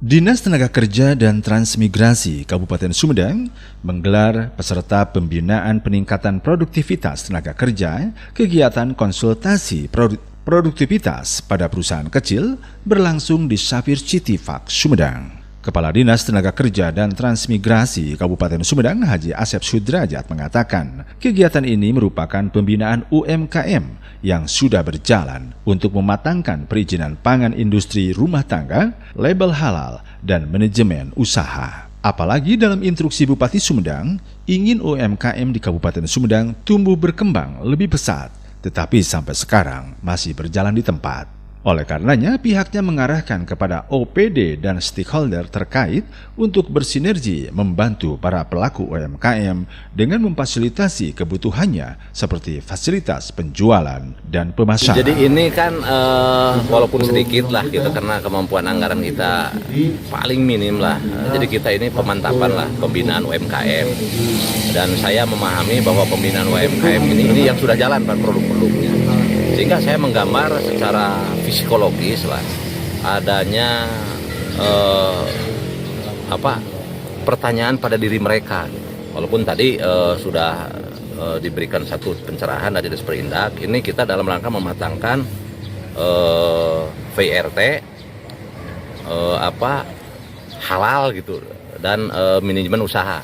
Dinas Tenaga Kerja dan Transmigrasi Kabupaten Sumedang menggelar peserta pembinaan peningkatan produktivitas tenaga kerja kegiatan konsultasi produktivitas pada perusahaan kecil berlangsung di Safir Citifak, Sumedang. Kepala Dinas Tenaga Kerja dan Transmigrasi Kabupaten Sumedang Haji Asep Sudrajat mengatakan kegiatan ini merupakan pembinaan UMKM yang sudah berjalan untuk mematangkan perizinan pangan industri rumah tangga, label halal, dan manajemen usaha. Apalagi dalam instruksi Bupati Sumedang, ingin UMKM di Kabupaten Sumedang tumbuh berkembang lebih pesat, tetapi sampai sekarang masih berjalan di tempat. Oleh karenanya, pihaknya mengarahkan kepada OPD dan stakeholder terkait untuk bersinergi membantu para pelaku UMKM dengan memfasilitasi kebutuhannya seperti fasilitas penjualan dan pemasaran. Jadi ini kan walaupun sedikit lah gitu karena kemampuan anggaran kita paling minim lah. Jadi kita ini pemantapan lah pembinaan UMKM. Dan saya memahami bahwa pembinaan UMKM ini yang sudah jalan kan produk-produknya. Sehingga saya menggambar secara psikologis lah adanya pertanyaan pada diri mereka. Walaupun tadi sudah diberikan satu pencerahan dari Disperindak, ini kita dalam rangka mematangkan VRT halal gitu dan manajemen usaha.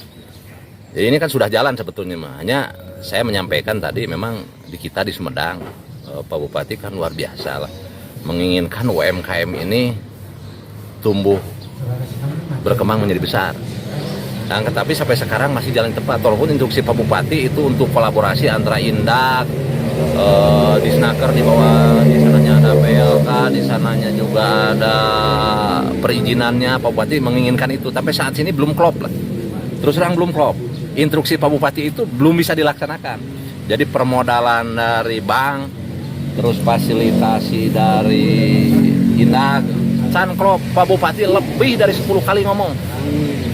Jadi ini kan sudah jalan sebetulnya, hanya saya menyampaikan tadi memang di kita di Sumedang Pak Bupati kan luar biasa lah menginginkan UMKM ini tumbuh berkembang menjadi besar. Dan tetapi sampai sekarang masih jalan tepat. Walaupun instruksi Pak Bupati itu untuk kolaborasi antara Indak, di Snaker di bawah, di sananya ada PLK, di sananya juga ada perizinannya. Pak Bupati menginginkan itu, tapi saat ini belum klop lah. Terus terang belum klop. Instruksi Pak Bupati itu belum bisa dilaksanakan. Jadi permodalan dari bank, terus fasilitasi dari Indak, Sanklop, Pak Bupati lebih dari 10 kali ngomong.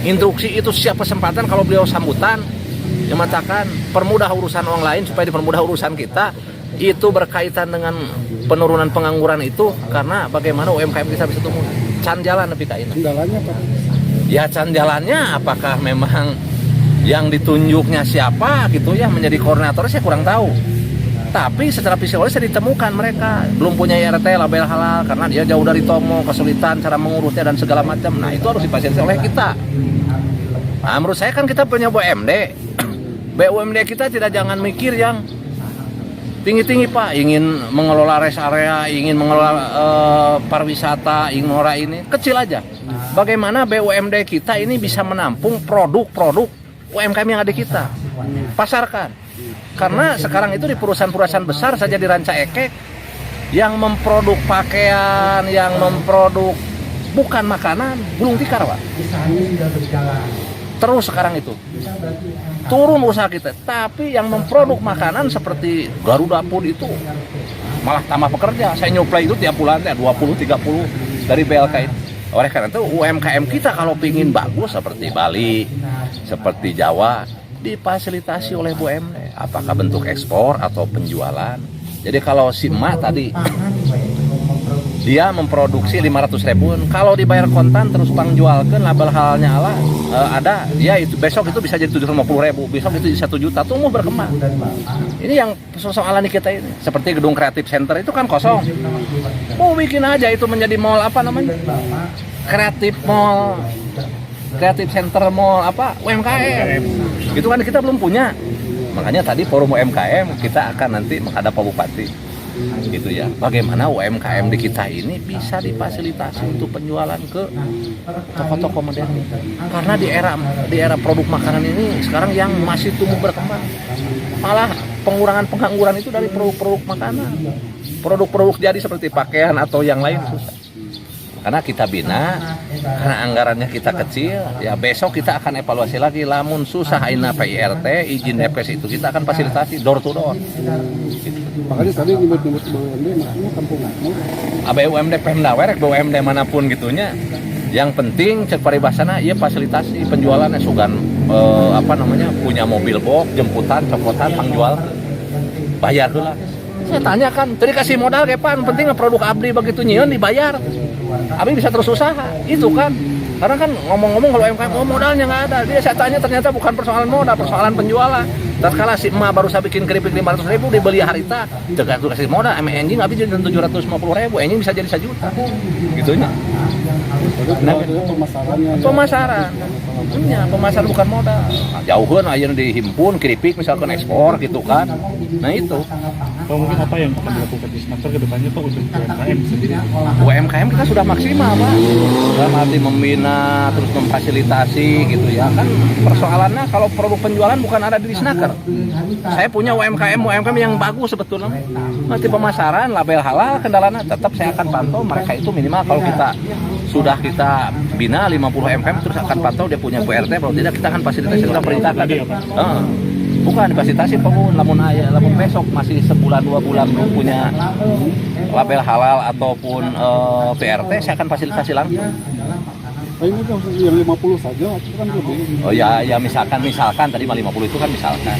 Instruksi itu siap kesempatan kalau beliau sambutan, yang mengatakan permudah urusan orang lain supaya dipermudah urusan kita. Itu berkaitan dengan penurunan pengangguran itu karena bagaimana UMKM kita bisa tumbuh. Can jalan lebih kain. Kendalanya Pak? Ya can jalannya apakah memang yang ditunjuknya siapa gitu ya menjadi koordinator saya kurang tahu. Tapi secara psikologis saya ditemukan mereka belum punya IRT label halal karena dia jauh dari Tomo, kesulitan cara mengurusnya dan segala macam. Nah itu harus difasilitasi oleh kita. Nah menurut saya kan kita punya BUMD. BUMD kita tidak jangan mikir yang tinggi-tinggi Pak, ingin mengelola rest area, ingin mengelola pariwisata, ingin mengelola ini kecil aja. Bagaimana BUMD kita ini bisa menampung produk-produk UMKM yang ada di kita, pasarkan. Karena sekarang itu di perusahaan-perusahaan besar saja di Ranca Ekek yang memproduk pakaian, yang memproduk bukan makanan, gulung tikar Pak. Terus sekarang itu turun usaha kita, tapi yang memproduk makanan seperti Garuda Food itu malah tambah pekerja. Saya nyuplai itu tiap bulan 20-30 dari BLK itu. Oleh karena itu UMKM kita kalau ingin bagus seperti Bali, seperti Jawa, difasilitasi oleh BUMD. Apakah bentuk ekspor atau penjualan. Jadi kalau si emak tadi dia memproduksi 500.000, kalau dibayar kontan terus pangjualkan label halalnya ada, dia itu besok itu bisa jadi 750.000, besok itu jadi 1 juta, tumbuh berkembang. Ini yang persoalan kita ini. Seperti gedung kreatif center itu kan kosong. Bikin aja itu menjadi mall kreatif mall, kreatif center mall UMKM. Itu kan kita belum punya. Makanya tadi forum UMKM kita akan nanti menghadap Pak Bupati. Gitu ya. Bagaimana UMKM di kita ini bisa difasilitasi untuk penjualan ke toko-toko modern. Karena di era produk makanan ini sekarang yang masih tumbuh berkembang. Malah pengurangan pengangguran itu dari produk-produk makanan. Produk-produk jadi seperti pakaian atau yang lain susah. Karena kita bina, karena anggarannya kita kecil, ya besok kita akan evaluasi lagi. Lamun susah aina PIRT, izin DPS itu kita akan fasilitasi door to door. Makanya tadi nyebut-nyebut BUMD, maksudnya kampung makmur. BUMD Pemda, BUMD manapun gitunya. Yang penting cek paribasana, ia fasilitasi penjualannya sugan punya mobil box, jemputan, copotan, pangjual, bayar dulu lah. Saya tanyakan, tadi kasih modal kayak pan, penting produk abdi begitu nyian dibayar. Abdi bisa terus usaha, itu kan. Karena kan ngomong-ngomong kalau UMKM, modalnya nggak ada. Dia saya tanya ternyata bukan persoalan modal, persoalan penjualan. Tatkala si emak baru saya bikin keripik 500.000, dibeli harita, jaga tuh kasih modal, anjing abdi jadi 750.000, anjing bisa jadi 1 juta. Gitunya. Nah, Pemasaran. Ya, pemasaran bukan modal. Nah, jauhan aja dihimpun keripik misalkan ekspor gitu kan. Nah itu. Kalau mungkin apa yang akan dilakukan di Snaker ke depannya Pak untuk UMKM sendiri? UMKM kita sudah maksimal Pak. Dalam arti membina, terus memfasilitasi gitu ya kan. Persoalannya kalau produk penjualan bukan ada di Snaker. Saya punya UMKM yang bagus sebetulnya. Nanti pemasaran, label halal, kendalanya tetap saya akan pantau mereka itu minimal kalau kita bina 50 UMKM terus akan pantau dia punya QRT, kalau tidak kita akan fasilitasi, kita perintahkan. Bukan difasilitasi namun besok masih sebulan 2 bulan belum punya label halal ataupun PRT, saya akan fasilitasi langsung. Ini kan yang 50 saja, itu kan lebih. Oh ya misalkan tadi 50 itu kan misalkan.